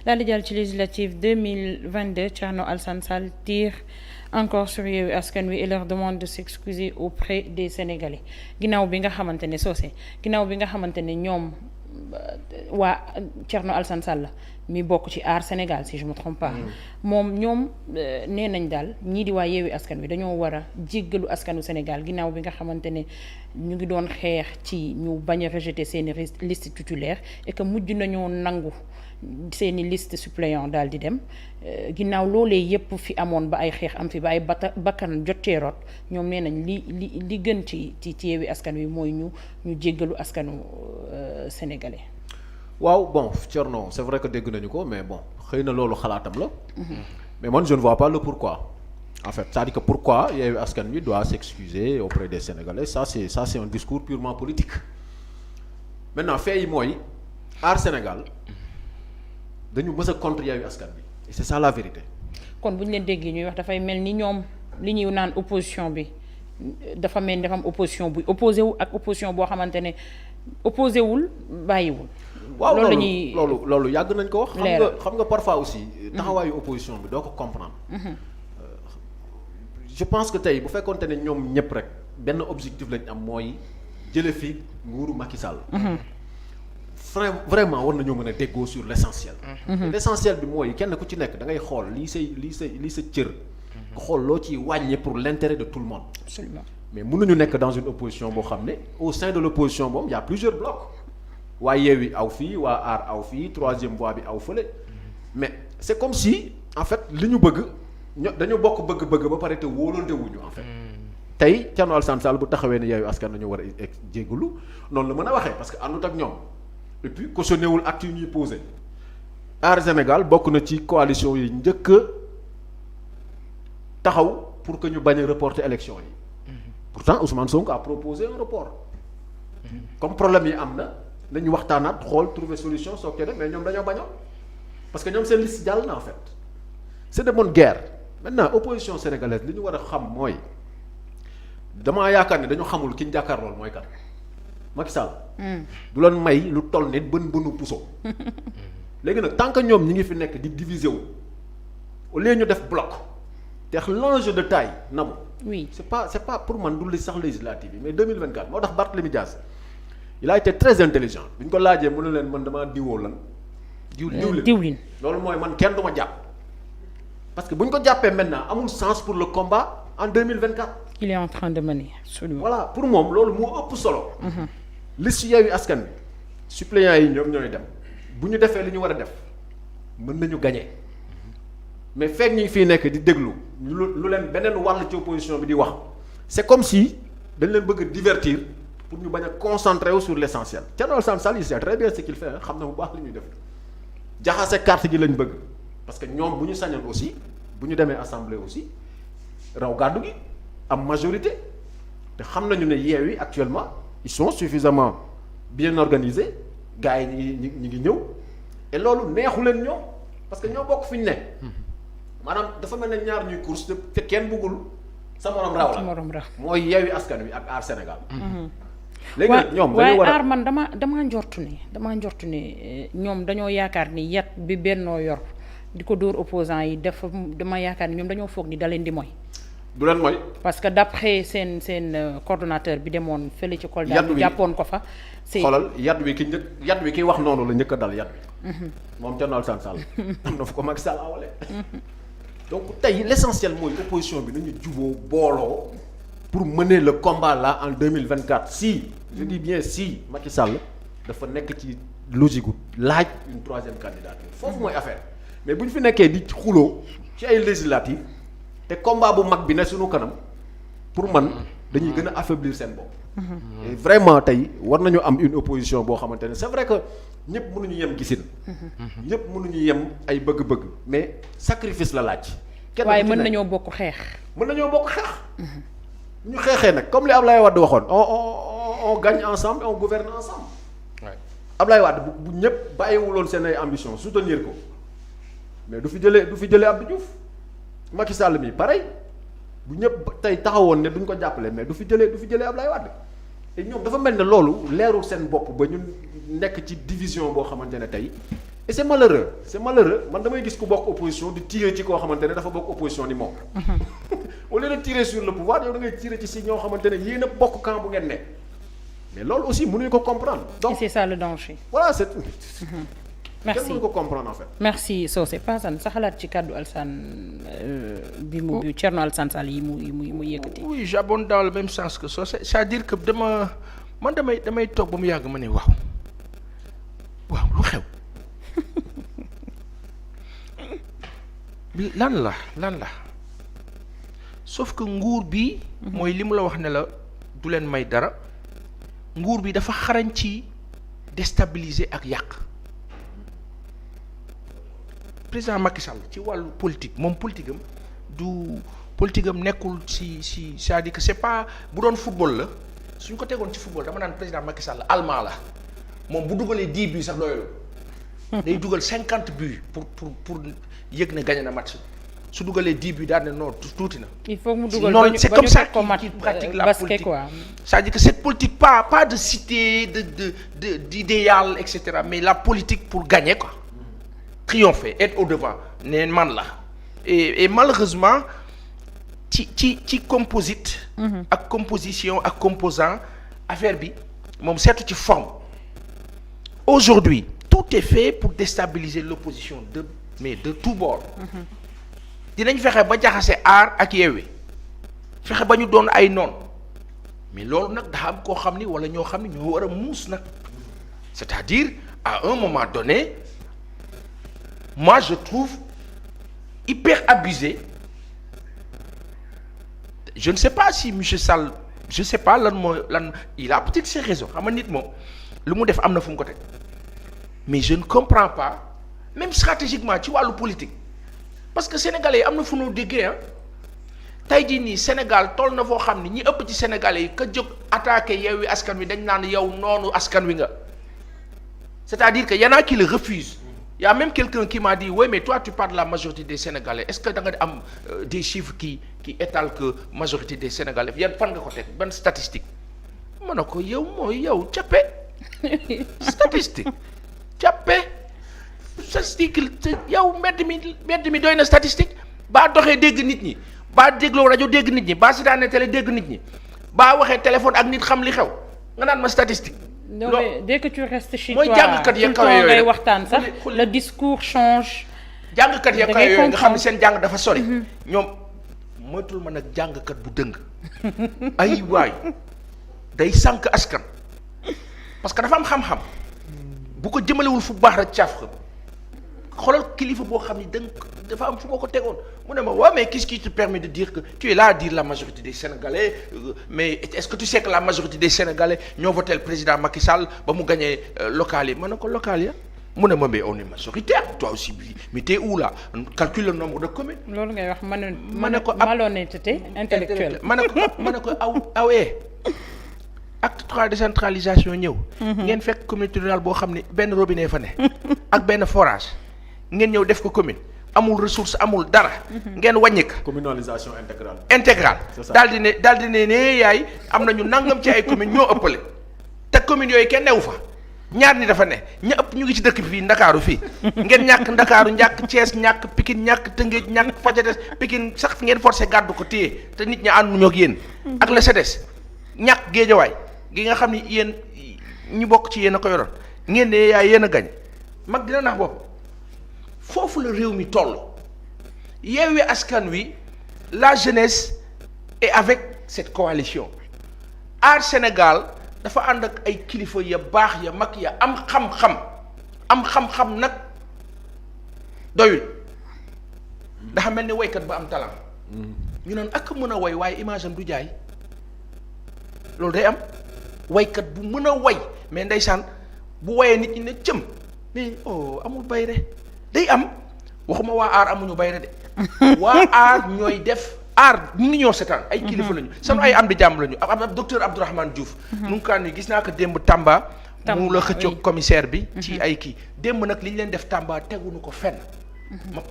daal di jàll ci législative 2022 Thierno Alassane Sall tire encore sur Yewwi Askan Wi et leur demande de s'excuser auprès des Sénégalais ginnaaw bi nga xamante ne soosé ginnaaw bi nga xamante ne ñoom waa Thierno Alassane Sall mi bokk ci Aar Sénégal si je me trompe pas moom ñoom nee nañ daal ñii di waa Yewwi Askan Wi dañoo war a jéggalu askanu Sénégal ginnaaw bi nga xamante ne ñu ngi doon xeex ci ñu bañ a rejeter seeni liste titulaire et que mujj nañoo nangu seeni liste suppléant daal di dem ginnaaw loolee yépp fi amoon ba ay xeex am fi ba ay bakkan jotee rot ñoom nee nañ li gën ci Yewwi Askan Wi mooy ñu jéggalu askanu sénégalais. waaw bon Thierno c'est vrai que dégg nañu ko mais bon xëy na loolu xalaatam la. mais man je ne vois pas le pourquoi. en fait c'est-à-dire que pourquoi Yewwi Askan Wi doit s'excuser auprès des Sénégalais ça c'est un discours purement politique. maintenant fait yi mooy Aar Sénégal dañu mës a contre Yewwi Askan Wi et c'est ça la vérité. kon bu ñu leen déggee ñuy wax dafay mel ni ñoom li ñuy naan opposition bi dafa mel ni dafa am opposition buy opposé wu ak opposition boo xamante ne opposé wul bàyyiwul. waaw loolu yàgg nañ ko wax. xam nga parfois aussi. taxawaayu opposition bi doo ko comprendre. je pense que tey bu fekkoonte ne ñoom ñëpp rek benn objectif lañ am mooy jële fi nguuru Macky Sall. vraiment war nañoo mën a déggoo sur l'essentiel. L'essentiel bi mooy kenn ku ci nekk da ngay xool lii sa cër. nga xool loo ciy wàññi pour l'intérêt de tout le monde. absolument mais mënuñu nekk dans une opposition boo xam ne au sein de l'opposition moom y a plusieurs blocs. waa Yewwi aw fii waa Aar aw fii troisième voie bi aw fële mais c'est comme si en fait li ñu bëgg dañu bokk bëgg-bëgg ba pare te wóolante wuñu en fait. tey Thierno Alassane Sall bu taxawee ne Yewwi Askan nañu war a jéggalu noonu la mën a waxee parce que àndut ak ñoom et puis cautionné wul acte yu ñuy posé. Aar Sénégal bokk na ci coalition yi njëkk a taxaw pour que ñu bañ a reporter élection yi. pourtant Ousmane Sonko a proposé un report. comme problème yi am na. nañu waxtaanaat xool trouver solution soo koy def mais ñoom dañoo bañoon parce que ñoom seen liste jàll na en fait c'est de bonne guerre maintenant opposition sénégalaise li ñu war a xam mooy damaa yaakaar ne dañu xamul ki ñu jàkkaarlool mooy kan Macky Sall. du leen may lu toll nit bënu puso. léegi nag tant que ñoom ñi ngi fi nekk di diviser wu au lieu ñu def bloc te l'enjeu de taille nabu. oui c'est pas pour man du li sax législative yi mais 2024 moo tax Barthélémy Dias. il a été très intelligent bi ñu ko laajee mu ne leen man damaa diwoo lan. diwlin loolu mooy man kenn du ma jàpp. parce que bu ñu ko jàppee maintenant amul sens pour le combat en 2024. il est en train de mener absolument. voilà pour moom loolu moo ëpp solo. liste Yewwi Askan Wi suppléants yi ñoom ñooy dem bu ñu defee li ñu war a def mën nañu gagner mais fekk ñu fii nekk di déglu lu leen beneen wàll ci opposition bi di wax c'est comme si dañ leen bëgg a divertir. pour ñu bañ a concentrer wu sur l'essentiel Thierno Alassane Sall il sait très bien ce qu'il fait xam na bu baax li ñuy def jaxase carte gi lañ bëgg parce que ñoom bu ñu sañoon aussi bu ñu demee assemblée aussi raw gàddu gi am majorité te xam nañu ne Yewwi actuellement ils sont suffisamment bien organisés gars yi ñi ngi ñëw et loolu neexu leen ñoom parce que ñoo bokk fi ñu ne maanaam dafa mel ne ñaar ñuy course te kenn bëggul sa morom raw la mooy Yewwi Askan Wi ak Aar Sénégal. léegi nag ñoom dañu war a Aar man damaa njortu ne ñoom dañoo yaakaar ni yat bi Bennoo yor di ko dóor opposants yi dama yaakaar ni ñoom dañoo foog ni da leen di mooy. du leen mooy. parce que d'après seen coordonnateur bi demoon fële ci Kolda. yat wi jàppoon ko fa. xoolal yat wi ki wax noonu la njëkk a dal yat wi. moom Thierno Alassane Sall. am na fu ko Macky Sall awale. donc tey l'essentiel mooy opposition bi nañu juboo booloo. pour mener le combat là en 2024 si je dis bien si Macky Sall dafa nekk ci logique gu laaj une troisième candidature foofu mooy affaire mais bu ñu fi nekkee di xuloo ci ay législatives te combat bu mag bi ne suñu kanam pour man dañuy gën a affaiblir seen bopp. et vraiment tey war nañu am une opposition boo xamante ne c'est vrai que ñëpp mënuñu yem gisin. ñëpp mënuñu yem ay bëgg-bëgg mais sacrifice la laaj. kenn waaye mën nañoo bokk xeex. mën nañoo bokk xeex. ñu xeexee nag comme li Ablaye Wade waxoon on gagne ensemble et on gouverne ensemble. Ablaye Wade bu ñëpp bàyyiwuloon seen ay ambition soutenir ko mais du fi jëlee Abdou Diouf Macky Sall mi pareil bu ñëpp tey taxawoon ne duñ ko jàppale mais du fi jëlee Ablaye Wade et ñoom dafa mel ne loolu leerul seen bopp ba ñu nekk ci division boo xamante ne tey et c'est malheureux man damay gis ku bokk opposition di tirer ci koo xamante ne dafa bokk opposition ni moom. au lieu de tirer sur le pouvoir yow da ngay tirer ci si ñoo xamante ne yéen a bokk camp bu ngeen ne mais loolu aussi mënuñu ko comprendre. donc et c'est ça le danger. voilà c'est. merci kenn mënu ko comprendre en fait. merci Socé Paasan sa xalaat ci kàddu Alassane bi Thierno Alassane Sall yi mu yëkkati. oui j'abonde dans le même sens que Socé c'est-à-dire que damay toog ba mu yàgg ma ne waaw lu xew lan la sauf que nguur bi mooy li mu la wax ne la du leen may dara nguur bi dafa xarañ ci déstabiliser ak yàq. président Macky Sall ci wàllu politique moom politique am nekkul ci c'est-à-dire que c'est pas bu doon football la suñ ko tegoon ci football dama naan président Macky Sall allemand la moom bu dugalee 10 buts sax doyul day dugal 50 buts pour yëg ne gagné na match su dugalee 10 buts daal ne non tuuti na. il faut mu dugal non c'est comme ça qu'il pratique la basket, politique quoi. c'est-à-dire que cette politique pas de cité d'idéal etc mais la politique pour gagner quoi. triompher être au devant ne man la et malheureusement ci composite ak composition ak composant affaire bi moom seetu ci forme aujourd'hui tout est fait pour déstabiliser l'opposition de tous bords dinañ fexe ba jaxase aar ak Yewwi fexe ba ñu doon ay noon mais loolu nag dafa am koo xam ni wala ñoo xam ni ñoo war a muus nag c'est-à-dire à un moment donné moi je trouve hyper abusé je ne sais pas si monsieur Sall je sais pas lan il a peut-être ses raisons xam nga nit moom lu mu def am na fu mu ko teg mais je ne comprends pas même stratégiquement ci wàllu politique parce que sénégalais yi am na fu ñu déggee tey jii nii Sénégal toll na foo xam ni ñi ëpp ci sénégalais yi ka jóg attaqué Yewwi Askan Wi dañ naan yow noonu askan wi nga c'est-à-dire que y en a qui le refusent. Il y a même quelqu'un qui m'a dit oui mais toi tu parles de la majorité des Sénégalais est-ce que da nga am des chiffres qui étalent que majorité des Sénégalais yan fan nga ko teg ban statistique ma ne ko yow cappe statistique yow mbedd mi doy na statistique baa doxee dégg nit ñi baa dégloo rajo dégg nit ñi baa seetaanee télé dégg nit ñi baa waxee téléphone ak nit xam li xew nga naan ma statistique. non mais dès que tu restes chez mooy toi jàngkat ya kawe yooyu ngay waxtaan sax le discours change. jàngkat ya kawe yooyu nga xam ne seen jàng dafa sori. ñoom moytul ma nag jàngkat bu dëng. ay waay day sànq askan. parce que dafa am xam-xam. bu ko jëmalewul fu baax rek caaf xam. xoolal kilifa boo xam ni dafa am fu ma ko tegoon mu ne ma waaw mais qu'est-ce qui te permet de dire que tu es là à dire la majorité des Sénégalais mais est-ce que tu sais que la majorité des Sénégalais ñoo voté le président Macky Sall ba mu gagné local yi ma ne ko local ya mu ne ma mais on est majoritaire toi aussi mais t'es où là calcule le nombre de communes. loolu ngay wax ma ne ko malhonnêteté intellectuelle. ma ne ko acte 3 décentralisation ñëw. ngeen fekk communauté rurale boo xam ne benn robinet fa ne. ak benn forage ngeen ñëw def ko commune. amul ressource amul dara. ngeen wàññi ko. communalisation intégrale. c'est ça daal di ne yaay am nañu nangam ci ay communes ñoo ëppale te communes yooyu kenn newu fa ñaar ni dafa ne ña ëpp ñu ngi ci dëkk bi fii Ndakaaru fii ngeen ñàkk Ndakaaru ñàkk Thiès ñàkk Pikine ñàkk Tëngéej ñàkk Fadiouth Pikine sax ngeen forcé gàddu ko téye te nit ñi ànduñoo ak yéen. ak la CEDES ñàkk Géejawaay gi nga xam ni yéen ñu bokk ci yéen a ko yoroon ngeen ne yaay yéen a gañ mag dina nax bopp. foofu la réew mi toll Yewwi Askan Wi la jeunesse est avec cette coalition Aar Sénégal dafa ànd ak ay kilifa ya baax ya mag ya am xam-xam nag doyul dafa mel ni woykat ba am talent ñu naan ak mën a woy waaye image am du jaay loolu day am woykat bu mën a woy mais ndeysaan bu woyee nit ñi ne cëm mais amul bayre day am waxuma waa aar amuñu bayre de waa aar ñooy def aar ñu ngi ñoo setaan ay kilifa lañu sanu ay am di jàmm lañu ab docteur Abdourahmane Diouf nu ngi ni gis naa ko démb Tamba mu la xëccoog commissaire bi ci ay kii démb nag li ñu leen def Tamba teguñu ko fenn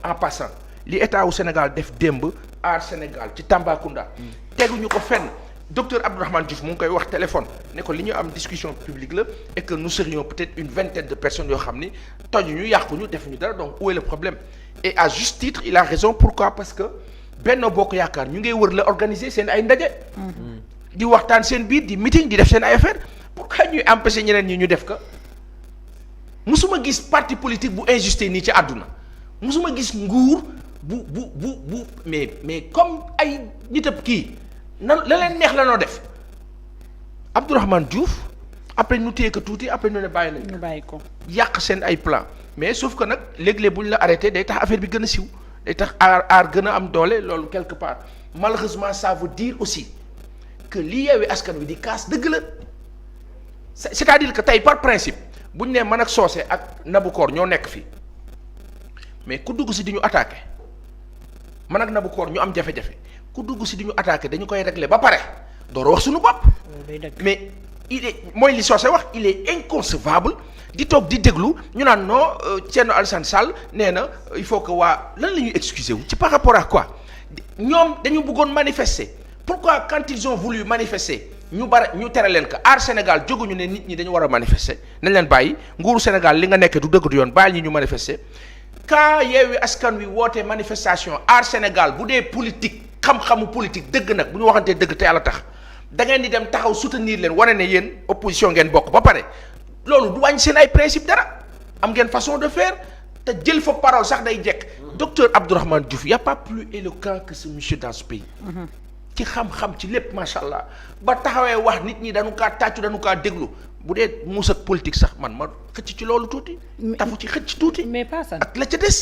en passant li état wu Sénégal def démb aar Sénégal ci Tambacounda teguñu ko fenn docteur Abdourahmane Diouf mu ngi koy wax téléphone ne ko li ñu am discussion publique la et que nous serions peut-être une vingtaine de personnes yoo xam ni tojuñu yàquñu defuñu dara donc où est le problème et à juste titre il a raison pourquoi parce que Benno Bokk Yaakaar ñu ngay wër la organiser seen ay ndaje di waxtaan seen biir di meeting di def seen ay affaire pourquoi ñuy empêcher ñeneen ñi ñu def ko musuma gis parti politique bu injuste nii ci àdduna musuma gis nguur bu mais comme ay nitab kii nan la leen neex la noo def Abdourahmane Diouf après ñu téye ko tuuti après ñu ne bàyyi nañ ñu bàyyi ko yàq seen ay plan mais sauf que nag léeg-léeg bu ñu la arrêté day tax affaire bi gën a siw day tax aar gën a am doole loolu quelque part malheureusement ça veut dire aussi que li Yewwi Askan Wi di kaas dëgg la c'est-à-dire que tey par principe bu ñu nee man ak Socé ak Nabou Cor ñoo nekk fii mais ku dugg si di ñu attaqué man ak Nabou Cor ñu am jafe-jafe ku dugg si di ñu attaqué dañu koy régler ba pare door wax suñu bopp mais il est mooy li Socé wax il est inconcevable di toog di déglu ñu naan non Thierno Alassane Sall nee na il faut que waa lan la ñuy excuser wu ci par rapport à quoi ñoom dañu bëggoon manifester pourquoi quand ils ont voulu manifester ñu tere leen que aar Sénégal jóguñu ne nit ñi dañu war a manifester nañ leen bàyyi nguuru Sénégal li nga nekk du dëgg du yoon bàyyi ñi ñu manifester quand Yewwi Askan Wi wootee manifestation aar Sénégal bu dee politique xam-xamu politique dëgg nag bu ñu waxantee dëgg te yàlla tax da ngeen di dem taxaw soutenir leen wane ne yéen opposition ngeen bokk ba pare loolu du wàññi seen ay principe dara am ngeen façon de faire te jël fa parole sax day jekk docteur Abdourahmane Diouf y a pas plus éloquent que ce monsieur dans ce pays ci xam-xam ci lépp macha allah ba taxawee wax nit ñi dañu kaa tàccu dañu kaa déglu bu dee muus ak politique sax man ma xëcc ci loolu tuuti tafu ci xëcc tuuti mais pas ça ak la ca des